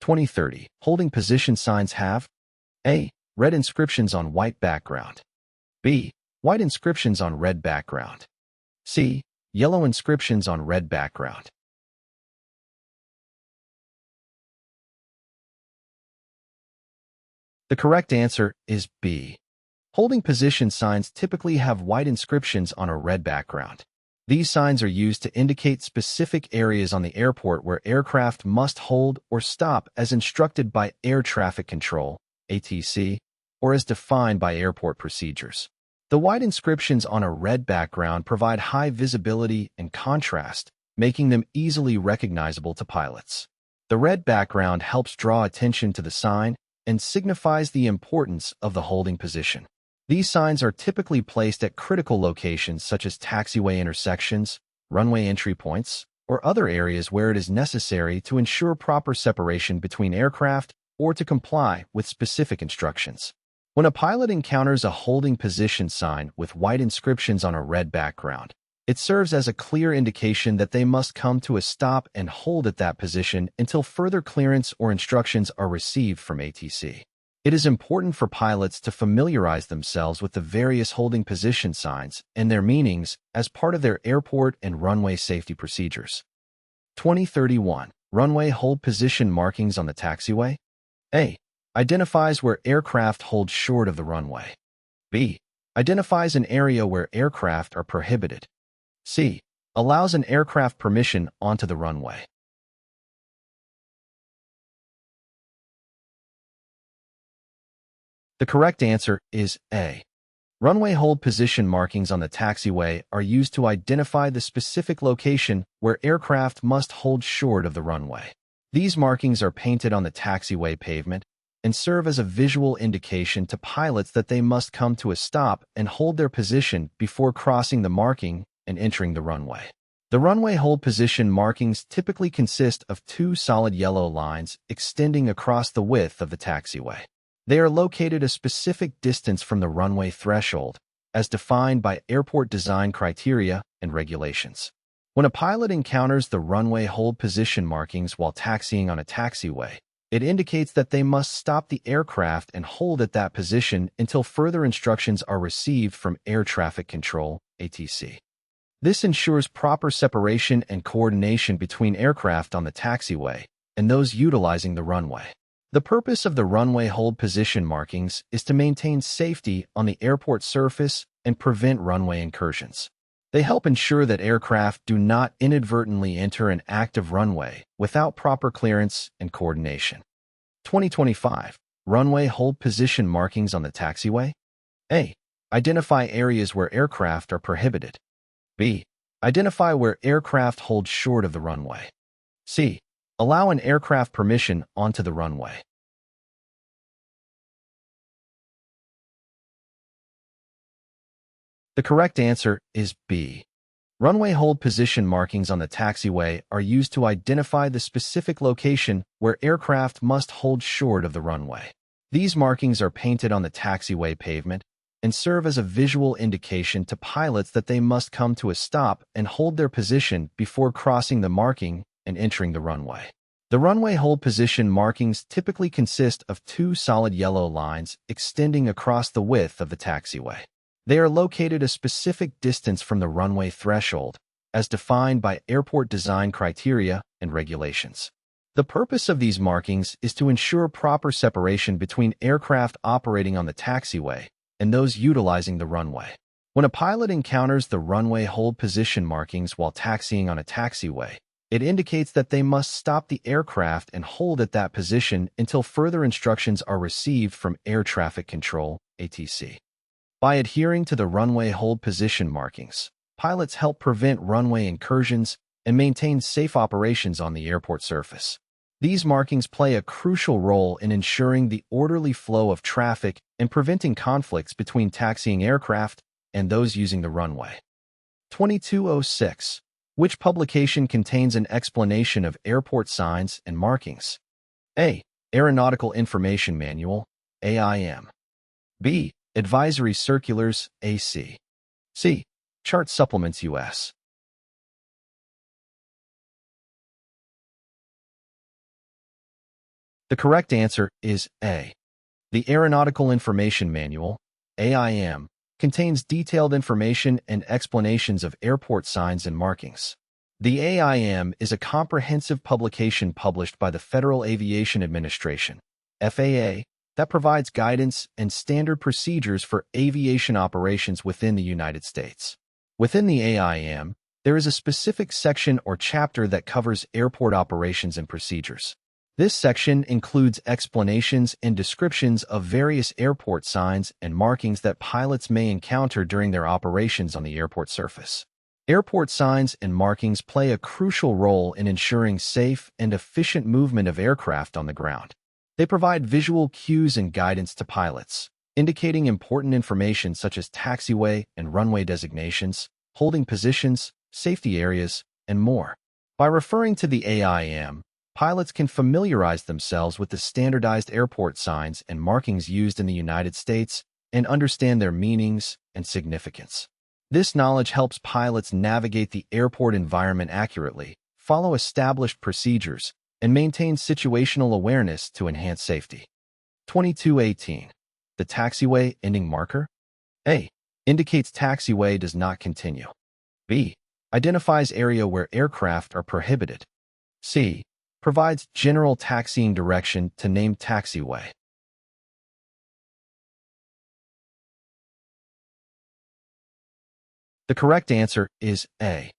2030. Holding position signs have A. Red inscriptions on white background. B. White inscriptions on red background. C. Yellow inscriptions on red background. The correct answer is B. Holding position signs typically have white inscriptions on a red background. These signs are used to indicate specific areas on the airport where aircraft must hold or stop as instructed by air traffic control, ATC, or as defined by airport procedures. The white inscriptions on a red background provide high visibility and contrast, making them easily recognizable to pilots. The red background helps draw attention to the sign and signifies the importance of the holding position. These signs are typically placed at critical locations such as taxiway intersections, runway entry points, or other areas where it is necessary to ensure proper separation between aircraft or to comply with specific instructions. When a pilot encounters a holding position sign with white inscriptions on a red background, it serves as a clear indication that they must come to a stop and hold at that position until further clearance or instructions are received from ATC. It is important for pilots to familiarize themselves with the various holding position signs and their meanings as part of their airport and runway safety procedures. 2031. Runway hold position markings on the taxiway. A. Identifies where aircraft hold short of the runway. B. Identifies an area where aircraft are prohibited. C. Allows an aircraft permission onto the runway. The correct answer is A. Runway hold position markings on the taxiway are used to identify the specific location where aircraft must hold short of the runway. These markings are painted on the taxiway pavement and serve as a visual indication to pilots that they must come to a stop and hold their position before crossing the marking and entering the runway. The runway hold position markings typically consist of two solid yellow lines extending across the width of the taxiway. They are located a specific distance from the runway threshold, as defined by airport design criteria and regulations. When a pilot encounters the runway hold position markings while taxiing on a taxiway, it indicates that they must stop the aircraft and hold at that position until further instructions are received from air traffic control, ATC. This ensures proper separation and coordination between aircraft on the taxiway and those utilizing the runway. The purpose of the runway hold position markings is to maintain safety on the airport surface and prevent runway incursions. They help ensure that aircraft do not inadvertently enter an active runway without proper clearance and coordination. 2025. Runway hold position markings on the taxiway. A. Identify areas where aircraft are prohibited. B. Identify where aircraft hold short of the runway. C. Allow an aircraft permission onto the runway. The correct answer is B. Runway hold position markings on the taxiway are used to identify the specific location where aircraft must hold short of the runway. These markings are painted on the taxiway pavement and serve as a visual indication to pilots that they must come to a stop and hold their position before crossing the marking and entering the runway. The runway hold position markings typically consist of two solid yellow lines extending across the width of the taxiway. They are located a specific distance from the runway threshold, as defined by airport design criteria and regulations. The purpose of these markings is to ensure proper separation between aircraft operating on the taxiway and those utilizing the runway. When a pilot encounters the runway hold position markings while taxiing on a taxiway, it indicates that they must stop the aircraft and hold at that position until further instructions are received from air traffic control, ATC. By adhering to the runway hold position markings, pilots help prevent runway incursions and maintain safe operations on the airport surface. These markings play a crucial role in ensuring the orderly flow of traffic and preventing conflicts between taxiing aircraft and those using the runway. 2206. Which publication contains an explanation of airport signs and markings? A. Aeronautical Information Manual, AIM. B. Advisory Circulars, AC. C. Chart Supplements US. The correct answer is A. The Aeronautical Information Manual, AIM, contains detailed information and explanations of airport signs and markings. The AIM is a comprehensive publication published by the Federal Aviation Administration, FAA, that provides guidance and standard procedures for aviation operations within the United States. Within the AIM, there is a specific section or chapter that covers airport operations and procedures. This section includes explanations and descriptions of various airport signs and markings that pilots may encounter during their operations on the airport surface. Airport signs and markings play a crucial role in ensuring safe and efficient movement of aircraft on the ground. They provide visual cues and guidance to pilots, indicating important information such as taxiway and runway designations, holding positions, safety areas, and more. By referring to the AIM, pilots can familiarize themselves with the standardized airport signs and markings used in the United States and understand their meanings and significance. This knowledge helps pilots navigate the airport environment accurately, follow established procedures, and maintain situational awareness to enhance safety. 2218. The taxiway ending marker? A. Indicates taxiway does not continue. B. Identifies area where aircraft are prohibited. C. Provides general taxiing direction to named taxiway. The correct answer is A.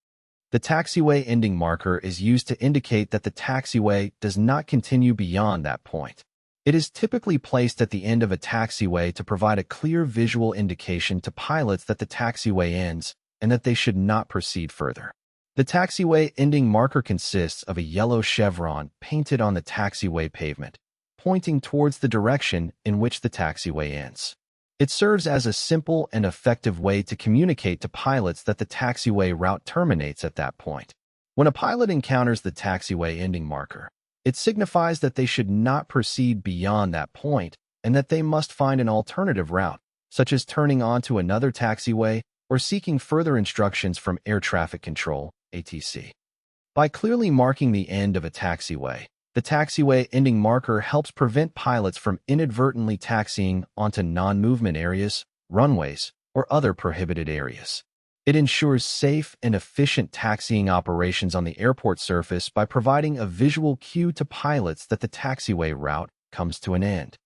The taxiway ending marker is used to indicate that the taxiway does not continue beyond that point. It is typically placed at the end of a taxiway to provide a clear visual indication to pilots that the taxiway ends and that they should not proceed further. The taxiway ending marker consists of a yellow chevron painted on the taxiway pavement, pointing towards the direction in which the taxiway ends. It serves as a simple and effective way to communicate to pilots that the taxiway route terminates at that point. When a pilot encounters the taxiway ending marker, it signifies that they should not proceed beyond that point and that they must find an alternative route, such as turning onto another taxiway or seeking further instructions from air traffic control, ATC. By clearly marking the end of a taxiway, the taxiway ending marker helps prevent pilots from inadvertently taxiing onto non-movement areas, runways, or other prohibited areas. It ensures safe and efficient taxiing operations on the airport surface by providing a visual cue to pilots that the taxiway route comes to an end.